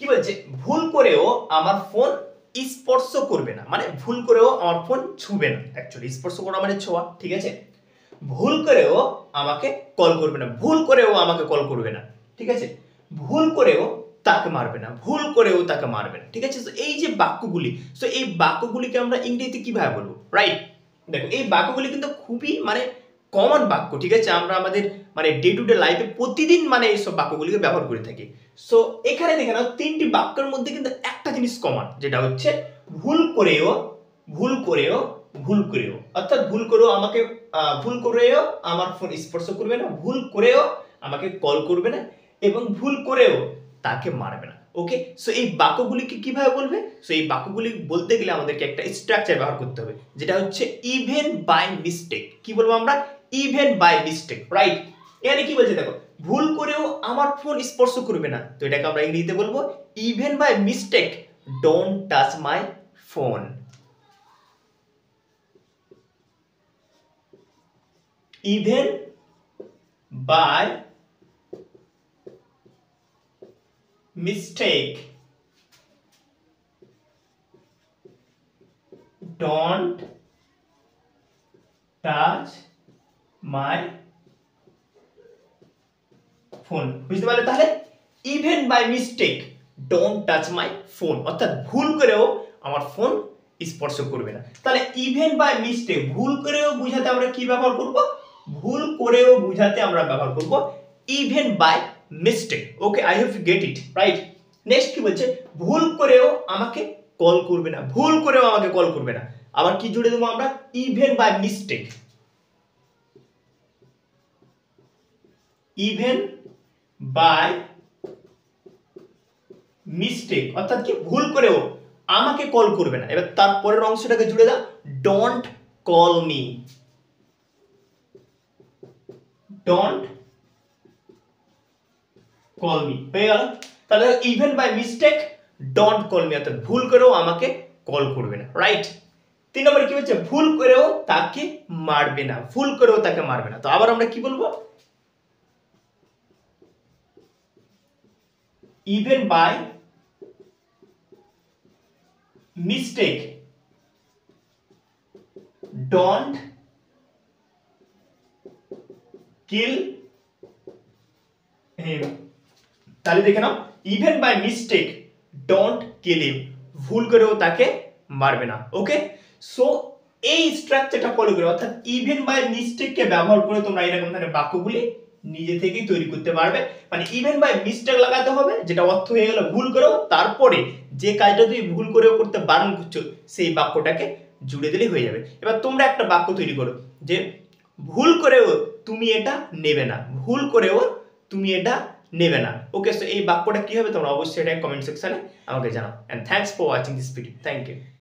কি বলছে, ভুল করেও আমার ফোন স্পর্শ করবে না, মানে ভুল করেও আমার ফোন ছুবে না। অ্যাকচুয়ালি স্পর্শ করা মানে ছোঁয়া, ঠিক আছে। ভুল করেও আমাকে কল করবে না, ভুল করেও আমাকে কল করবে না, ঠিক আছে। ভুল করেও তাকে মারবে না, ভুল করেও তাকে মারবে না, ঠিক আছে। তো এই যে বাক্যগুলি, সো এই বাক্যগুলিকে আমরা ইংরেজিতে কিভাবে বলবো, রাইট। দেখো এই বাক্যগুলি কিন্তু খুবই মানে কমন বাক্য, ঠিক আছে। আমরা আমাদের মানে ডে টু ডে লাইফে প্রতিদিন মানে এইসব বাক্যগুলিকে ব্যবহার করে থাকি। সো এখানে দেখে নাও তিনটি বাক্যের মধ্যে কিন্তু একটা জিনিস কমন, যেটা হচ্ছে ভুল করেও, ভুল করেও, ভুল করেও। অর্থাৎ ভুল করেও আমাকে ভুল করেও আমার ফোন স্পর্শ করবে না, ভুল করেও আমাকে কল করবে না, এবং ভুল করেও তাকে মারবে না। ওকে, সো এই বাক্যগুলিকে কিভাবে বলবে? সো এই বাক্যগুলি বলতে গেলে আমাদেরকে একটা স্ট্রাকচার ব্যবহার করতে হবে, যেটা হচ্ছে ইভেন বাই মিস্টেক। কি বলবো আমরা? Even by mistake, right. এখানে কি বলছে দেখো, ভুল করেও আমার ফোন স্পর্শ করবে না, তো এটাকে আমরা ইংরেজিতে বলবো even by mistake don't touch my phone. Even by mistake don't touch my phone। বুঝতে পারলে তাহলে? Even by mistake don't touch my phone, অর্থাৎ ভুল করেও আমার ফোন স্পর্শ করবে না। তাহলে ইভেন বাই মিস্টেক, ভুল করেও বুঝাতে আমরা কি ব্যবহার করব? ভুল করেও বুঝাতে আমরা ব্যবহার করব even by mistake. Okay, I hope you get it, right. Next কি বলছে, ভুল করেও আমাকে কল করবে না, ভুল করেও আমাকে কল করবে না। আবার কি জুড়ে দেবো আমরা? Even by mistake, even by mistake, অর্থাৎ কি ভুল করেও আমাকে কল করবে না। এবার তারপরের অংশটাকে জুড়ে দাও, don't call me, don't call me, হয়ে গেল। তাহলে even by mistake don't call me, অর্থাৎ ভুল করেও আমাকে কল করবে না, রাইট। 3 নম্বরে কি হচ্ছে, ভুল করেও তাকে মারবে না, ভুল করেও তাকে মারবে না। তো আবার আমরা কি বলবো? Even by mistake don't kill him. তাহলে দেখে নাও, even by mistake don't kill him, ভুল করেও তাকে মারবে না। ওকে, সো এই স্ট্রাকচারটা ফলো করে, অর্থাৎ ইভেন বাই মিস্টেক কে ব্যবহার করে তোমরা এরকম ধরনের বাক্যগুলি নিজে থেকেই তৈরি করতে পারবে। মানে ইভেন বাই মিস্টেক লাগাতে হবে, যেটা অর্থ হয়ে গেল ভুল করেও, তারপরে যে কাজটা তুমি ভুল করেও করতে বারণ করছো সেই বাক্যটাকে জুড়ে দিলেই হয়ে যাবে। এবার তোমরা একটা বাক্য তৈরি করো যে ভুল করেও তুমি এটা নেবে না, ভুল করেও তুমি এটা নেবে না। ওকে, সো এই বাক্যটা কি হবে তোমরা অবশ্যই এটা কমেন্ট সেকশনে আমাকে জানাও। And thanks for watching this video. Thank you.